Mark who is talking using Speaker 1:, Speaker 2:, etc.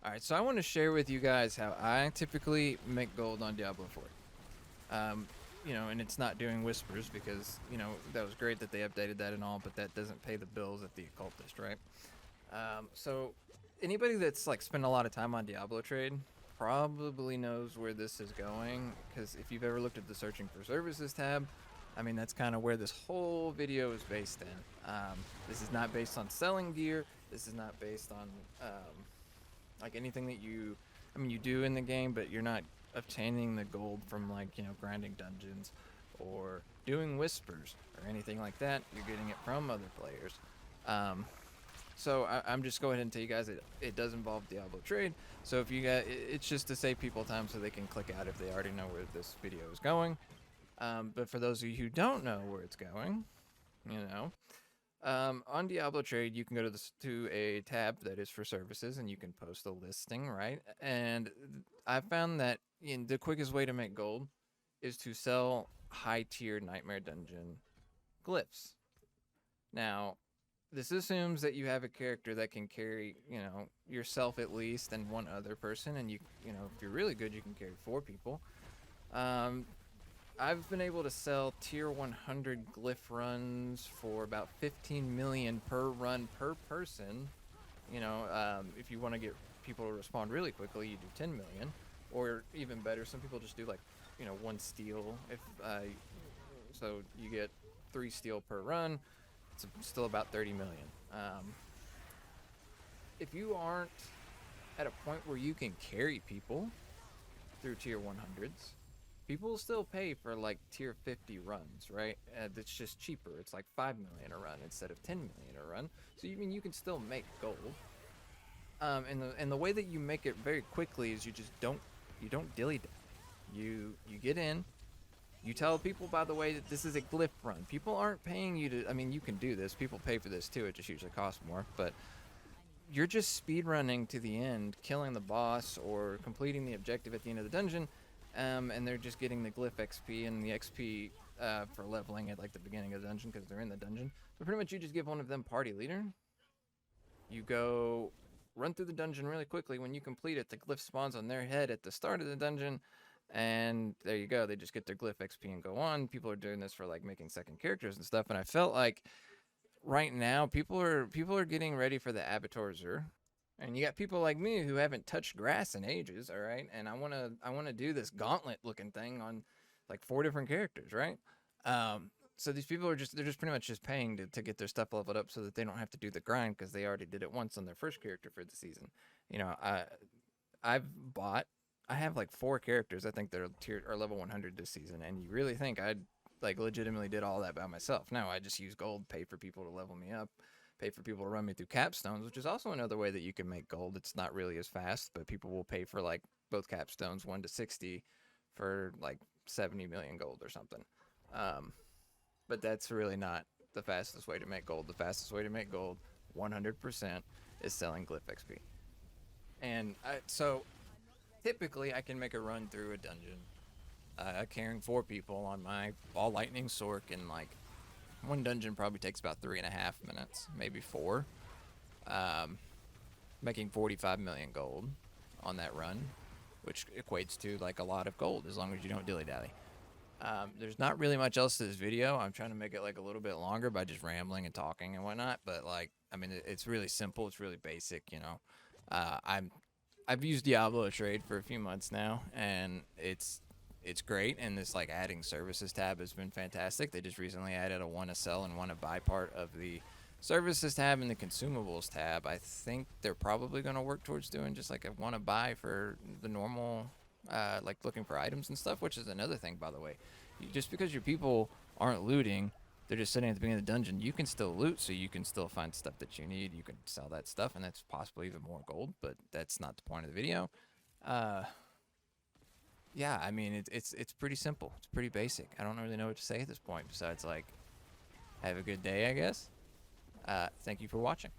Speaker 1: Alright, so I want to share with you guys how I typically make gold on Diablo 4. And it's not doing whispers because, that was great that they updated that and all, but that doesn't pay the bills at the occultist, right? So anybody that's like spent a lot of time on Diablo trade probably knows where this is going, because if you've ever looked at the searching for services tab, I mean, that's kind of where this whole video is based in. This is not based on selling gear. This is not based on like anything that you do in the game, but you're not obtaining the gold from like, grinding dungeons or doing whispers or anything like that. You're getting it from other players. So I'm just going ahead and tell you guys it does involve Diablo trade. So if you guys, it's just to save people time so they can click out if they already know where this video is going. But for those of you who don't know where it's going, on Diablo Trade, you can go to a tab that is for services, and you can post a listing, right? And I found that the quickest way to make gold is to sell high-tier Nightmare Dungeon glyphs. Now, this assumes that you have a character that can carry, yourself at least and one other person, and if you're really good, you can carry 4 people. I've been able to sell tier 100 glyph runs for about 15 million per run per person. If you want to get people to respond really quickly, you do 10 million, or even better, some people just do like, 1 steal. So you get 3 steal per run. It's still about 30 million. If you aren't at a point where you can carry people through tier 100s, people will still pay for like tier 50 runs, right? It's just cheaper. It's like 5 million a run instead of 10 million a run. So you can still make gold. And the way that you make it very quickly is you don't dilly-dally. You get in. You tell people, by the way, that this is a glyph run. People aren't paying you to. I mean, you can do this. People pay for this too. It just usually costs more. But you're just speed running to the end, killing the boss or completing the objective at the end of the dungeon. And they're just getting the glyph XP and the XP for leveling at like the beginning of the dungeon because they're in the dungeon. So pretty much you just give one of them party leader. You go run through the dungeon really quickly. When you complete it, the glyph spawns on their head at the start of the dungeon. And there you go. They just get their glyph XP and go on. People are doing this for like making second characters and stuff. And I felt like right now people are getting ready for the Abator Zur. And you got people like me who haven't touched grass in ages, all right? And I wanna do this gauntlet looking thing on like 4 different characters, right? So these people they're just pretty much just paying to get their stuff leveled up so that they don't have to do the grind because they already did it once on their first character for the season. I have like 4 characters I think that are level 100 this season, and you really think I'd like legitimately did all that by myself? No, I just use gold, pay for people to level me up, pay for people to run me through capstones, which is also another way that you can make gold. It's not really as fast, but people will pay for like both capstones 1 to 60 for like 70 million gold or something. But that's really not the fastest way to make gold. The fastest way to make gold 100% is selling glyph XP. And so typically I can make a run through a dungeon carrying 4 people on my all lightning sork, and like one dungeon probably takes about 3.5 minutes, maybe 4. Making 45 million gold on that run, which equates to like a lot of gold as long as you don't dilly-dally. There's not really much else to this video. I'm trying to make it like a little bit longer by just rambling and talking and whatnot, but like, I mean, it's really simple. It's really basic, I've used Diablo trade for a few months now, and it's great. And this like adding services tab has been fantastic. They just recently added a want to sell and want to buy part of the services tab and the consumables tab. I think they're probably going to work towards doing just like a want to buy for the normal like looking for items and stuff, which is another thing, by the way. Just because your people aren't looting, they're just sitting at the beginning of the dungeon, you can still loot, so you can still find stuff that you need. You can sell that stuff, and that's possibly even more gold, but that's not the point of the video. Yeah, I mean, it's pretty simple. It's pretty basic. I don't really know what to say at this point besides like, have a good day, I guess. Thank you for watching.